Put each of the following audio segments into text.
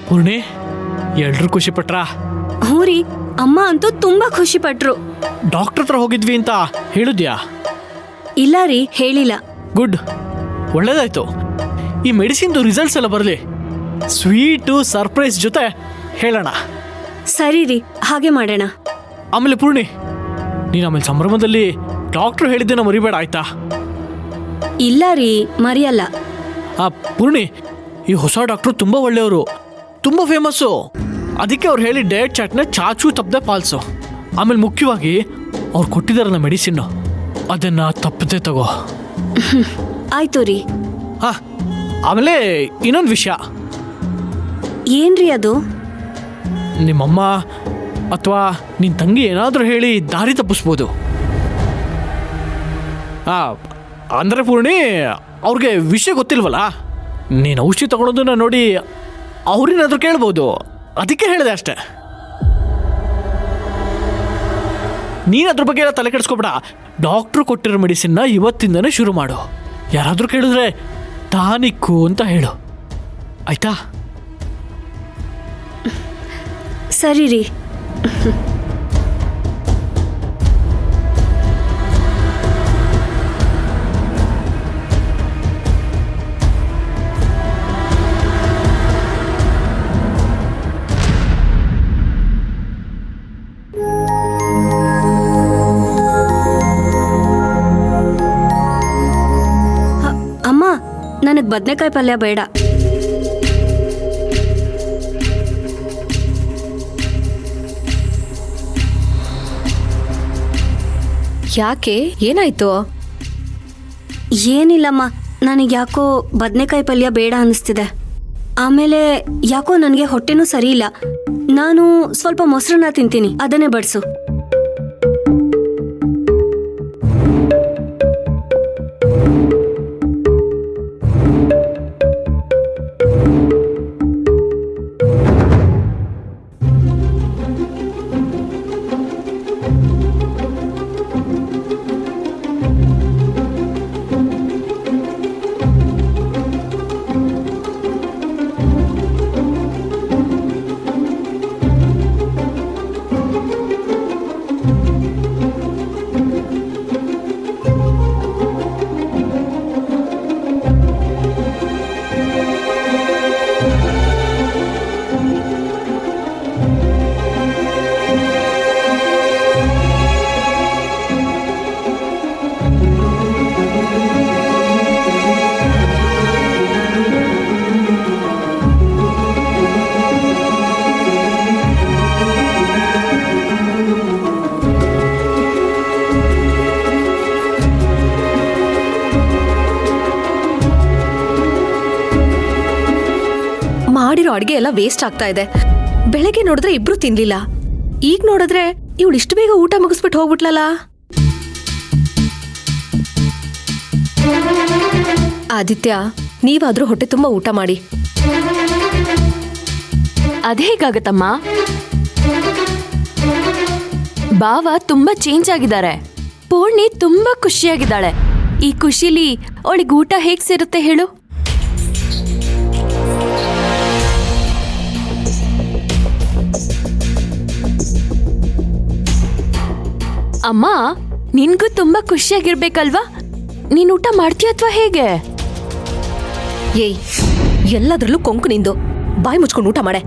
ಪೂರ್ಣಿ, ಎಲ್ರು ಖುಷಿ ಪಟ್ರಾ? ಹ್ಞೂ ರೀ, ಅಮ್ಮ ಅಂತೂ ತುಂಬಾ ಖುಷಿ ಪಟ್ರು. ಡಾಕ್ಟರ್ ಹತ್ರ ಹೋಗಿದ್ವಿ ಅಂತ ಹೇಳಿದ್ಯಾ? ಇಲ್ಲ ರೀ, ಹೇಳಿಲ್ಲ. ಗುಡ್, ಒಳ್ಳೇದಾಯ್ತು. ಈ ಮೆಡಿಸಿನ್ದು ರಿಸಲ್ಟ್ಸ್ ಎಲ್ಲ ಬರಲಿ, ಸ್ವೀಟು ಸರ್ಪ್ರೈಸ್ ಜೊತೆ ಹೇಳೋಣ. ಸರಿ ರೀ, ಹಾಗೆ ಮಾಡೋಣ. ಆಮೇಲೆ ಪೂರ್ಣಿ, ನೀನು ಆಮೇಲೆ ಸಂಭ್ರಮದಲ್ಲಿ ಡಾಕ್ಟ್ರು ಹೇಳಿದ್ದನ್ನ ಮರಿಬೇಡ ಆಯ್ತಾ? ಇಲ್ಲ ರೀ, ಮರೆಯಲ್ಲ. ಪೂರ್ಣಿ, ಈ ಹೊಸ ಡಾಕ್ಟ್ರು ತುಂಬ ಒಳ್ಳೆಯವರು, ತುಂಬ ಫೇಮಸ್ಸು. ಅದಕ್ಕೆ ಅವ್ರು ಹೇಳಿ ಡಯಟ್ ಚಾಟ್ನ ಚಾಚು ತಪ್ಪದೆ ಪಾಲಿಸು. ಆಮೇಲೆ ಮುಖ್ಯವಾಗಿ ಅವ್ರು ಕೊಟ್ಟಿದ್ದಾರಲ್ಲ ಮೆಡಿಸಿನ್ನು, ಅದನ್ನು ತಪ್ಪದೆ ತಗೋ. ಆಯ್ತು ರೀ. ಆಮೇಲೆ ಇನ್ನೊಂದು ವಿಷಯ. ಏನ್ರಿ ಅದು? ನಿಮ್ಮಮ್ಮ ಅಥವಾ ನಿನ್ನ ತಂಗಿ ಏನಾದರೂ ಹೇಳಿ ದಾರಿ ತಪ್ಪಿಸ್ಬೋದು. ಅಂದರೆ ಪೂರ್ಣಿ, ಅವ್ರಿಗೆ ವಿಷಯ ಗೊತ್ತಿಲ್ವಲ್ಲ, ನೀನು ಔಷಧಿ ತಗೊಳೋದನ್ನ ನೋಡಿ ಅವ್ರೇನಾದರೂ ಕೇಳ್ಬೋದು, ಅದಕ್ಕೆ ಹೇಳಿದೆ ಅಷ್ಟೆ. ನೀನು ಅದ್ರ ಬಗ್ಗೆ ಎಲ್ಲ ತಲೆ ಕೆಡಿಸ್ಕೊಬೇಡ. ಡಾಕ್ಟ್ರು ಕೊಟ್ಟಿರೋ ಮೆಡಿಸಿನ್ನ ಇವತ್ತಿಂದನೇ ಶುರು ಮಾಡು. ಯಾರಾದರೂ ಕೇಳಿದ್ರೆ ಟಾನಿಕ್ಕು ಅಂತ ಹೇಳು, ಆಯ್ತಾ? ಸರಿ ರೀ. ಅಮ್ಮ, ನನಗೆ ಬದನೆಕಾಯಿ ಪಲ್ಯ ಬೇಡ. ಯಾಕೆ, ಏನಾಯ್ತು? ಏನಿಲ್ಲಮ್ಮ, ನನಗೆ ಯಾಕೋ ಬದನೆಕಾಯಿ ಪಲ್ಯ ಬೇಡ ಅನ್ನಿಸ್ತಿದೆ. ಆಮೇಲೆ ಯಾಕೋ ನನಗೆ ಹೊಟ್ಟೆನೂ ಸರಿ ಇಲ್ಲ. ನಾನು ಸ್ವಲ್ಪ ಮೊಸರನ್ನ ತಿಂತೀನಿ, ಅದನ್ನೇ ಬಡಿಸು. ಮಾಡಿರೋ ಅಡ್ಗೆ ಎಲ್ಲ ವೇಸ್ಟ್ ಆಗ್ತಾ ಇದೆ. ಬೆಳಗ್ಗೆ ನೋಡಿದ್ರೆ ಇಬ್ರು ತಿನ್ಲಿಲ್ಲ, ಈಗ ನೋಡಿದ್ರೆ ಇವಳು ಇಷ್ಟು ಬೇಗ ಊಟ ಮುಗಿಸ್ಬಿಟ್ಟು ಹೋಗ್ಬಿಟ್ಲಲ್ಲ. ಆದಿತ್ಯ, ನೀವಾದ್ರೂ ಹೊಟ್ಟೆ ತುಂಬಾ ಊಟ ಮಾಡಿ. ಅದೇಗಾಗತ್ತಮ್ಮ, ಬಾವ ತುಂಬಾ ಚೇಂಜ್ ಆಗಿದ್ದಾರೆ. ಪೂರ್ಣಿ ತುಂಬಾ ಖುಷಿಯಾಗಿದ್ದಾಳೆ. ಈ ಖುಷಿಲಿ ಅವಳಿಗೆ ಊಟ ಹೇಗ್ ಸೇರುತ್ತೆ ಹೇಳು? ಅಮ್ಮ, ನಿನ್ಗೂ ತುಂಬಾ ಖುಷಿಯಾಗಿರ್ಬೇಕಲ್ವಾ? ನೀನ್ ಊಟ ಮಾಡ್ತೀಯ ಅಥವಾ ಹೇಗೆ? ಏಯ್, ಎಲ್ಲದ್ರಲ್ಲೂ ಕೊಂಕು ನಿಂದು. ಬಾಯಿ ಮುಚ್ಕೊಂಡು ಊಟ ಮಾಡೆ.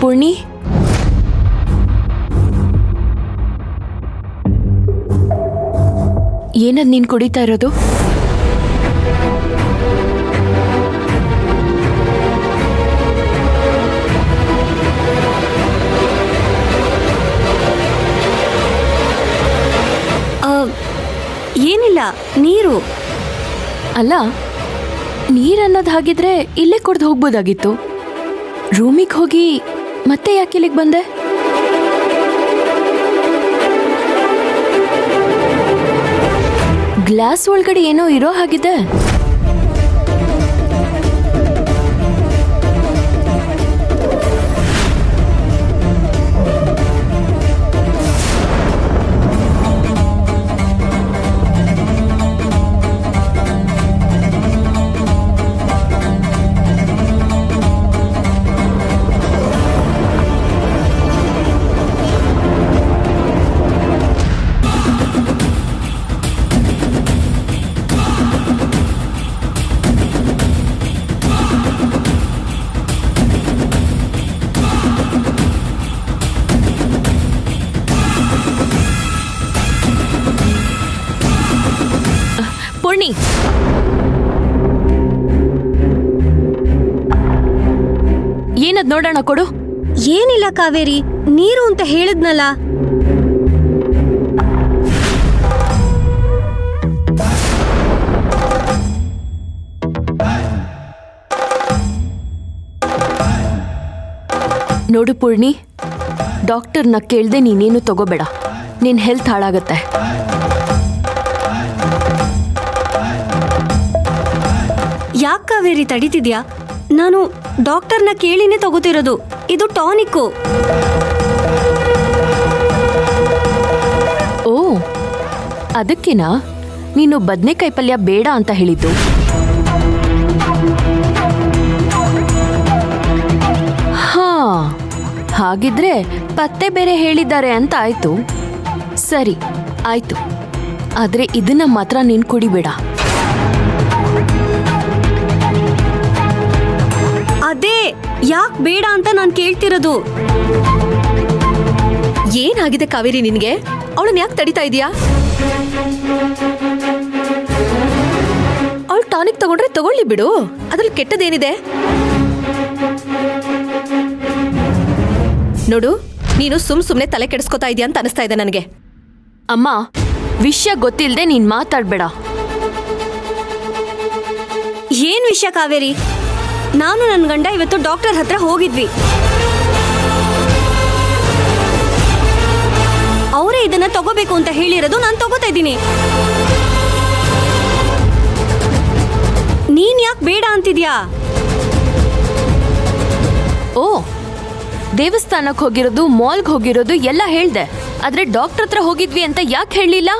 ಪೂರ್ಣಿ, ಏನದ್ ನೀನ್ ಕುಡಿತಾ ಇರೋದು? ಏನಿಲ್ಲ, ನೀರು. ಅಲ್ಲ, ನೀರನ್ನೋದು ಹಾಗಿದ್ರೆ ಇಲ್ಲೇ ಕುಡ್ದು ಹೋಗ್ಬೋದಾಗಿತ್ತು. ರೂಮಿಗೆ ಹೋಗಿ ಮತ್ತೆ ಯಾಕೆ ಇಲ್ಲಿಗೆ ಬಂದೆ? ಗ್ಲಾಸ್ ಒಳಗಡೆ ಏನೋ ಇರೋ ಹಾಗಿದೆ. ಪೂರ್ಣಿ, ಏನದ್ ನೋಡೋಣ ಕೊಡು. ಏನಿಲ್ಲ ಕಾವೇರಿ, ನೀರು ಅಂತ ಹೇಳಿದ್ನಲ್ಲ. ನೋಡು ಪೂರ್ಣಿ, ಡಾಕ್ಟರ್ನ ಕೇಳ್ದೆ ನೀನೇನು ತಗೋಬೇಡ. ನಿನ್ ಹೆಲ್ತ್ ಹಾಳಾಗತ್ತೆ. ಯಾಕೆ ಕಾವೇರಿ ತಡೀತಿದ್ಯಾ? ನಾನು ಡಾಕ್ಟರ್ನ ಕೇಳಿನೇ ತಗೋತಿರೋದು. ಇದು ಟಾನಿಕ್ಕು. ಓ, ಅದಕ್ಕೆನಾ ನೀನು ಬದನೆಕಾಯಿ ಪಲ್ಯ ಬೇಡ ಅಂತ ಹೇಳಿದ್ದು? ಹಾ, ಹಾಗಿದ್ರೆ ಪತ್ತೆ ಬೇರೆ ಹೇಳಿದ್ದಾರೆ ಅಂತ ಆಯ್ತು. ಸರಿ ಆಯ್ತು, ಆದ್ರೆ ಇದನ್ನ ಮಾತ್ರ ನೀನ್ ಕುಡಿಬೇಡ. ಅದೇ ಯಾಕೆ ಬೇಡ ಅಂತ ನಾನು ಕೇಳ್ತಿರೋದು. ಏನಾಗಿದೆ ಕಾವೇರಿ ನಿನ್ಗೆ? ಅವಳನ್ನ ಯಾಕೆ ತಡಿತಾ ಇದೀಯಾ? ಅವಳು ಟಾನಿಕ್ ತಗೊಂಡ್ರೆ ತಗೊಳ್ಳಿ ಬಿಡು, ಅದ್ರಲ್ಲಿ ಕೆಟ್ಟದೇನಿದೆ? ನೋಡು, ನೀನು ಸುಮ್ನೆ ತಲೆ ಕೆಡಿಸ್ಕೊತಾ ಇದೀಯ ಅಂತ ಅನಿಸ್ತಾ ಇದೆ ನನಗೆ. ಅಮ್ಮ, ವಿಷಯ ಗೊತ್ತಿಲ್ಲದೆ ನೀನ್ ಮಾತಾಡ್ಬೇಡ. ಏನ್ ವಿಷಯ ಕಾವೇರಿ? ನಾನು ನನ್ನ ಗಂಡ ಇವತ್ತು ಡಾಕ್ಟರ್ ಹತ್ರ ಹೋಗಿದ್ವಿ. ಅವರೇ ಇದನ್ನ ತಗೋಬೇಕು ಅಂತ ಹೇಳಿರೋದು, ನಾನು ತಗೋತಾ ಇದ್ದೀನಿ. ನೀನ್ ಯಾಕೆ ಬೇಡ ಅಂತಿದ್ಯಾ? ಓ, ದೇವಸ್ಥಾನಕ್ಕೆ ಹೋಗಿರೋದು, ಮಾಲ್ಗೆ ಹೋಗಿರೋದು ಎಲ್ಲ ಹೇಳ್ದೆ. ಆದ್ರೆ ಡಾಕ್ಟರ್ ಹತ್ರ ಹೋಗಿದ್ವಿ ಅಂತ ಯಾಕೆ ಹೇಳಲಿಲ್ಲ?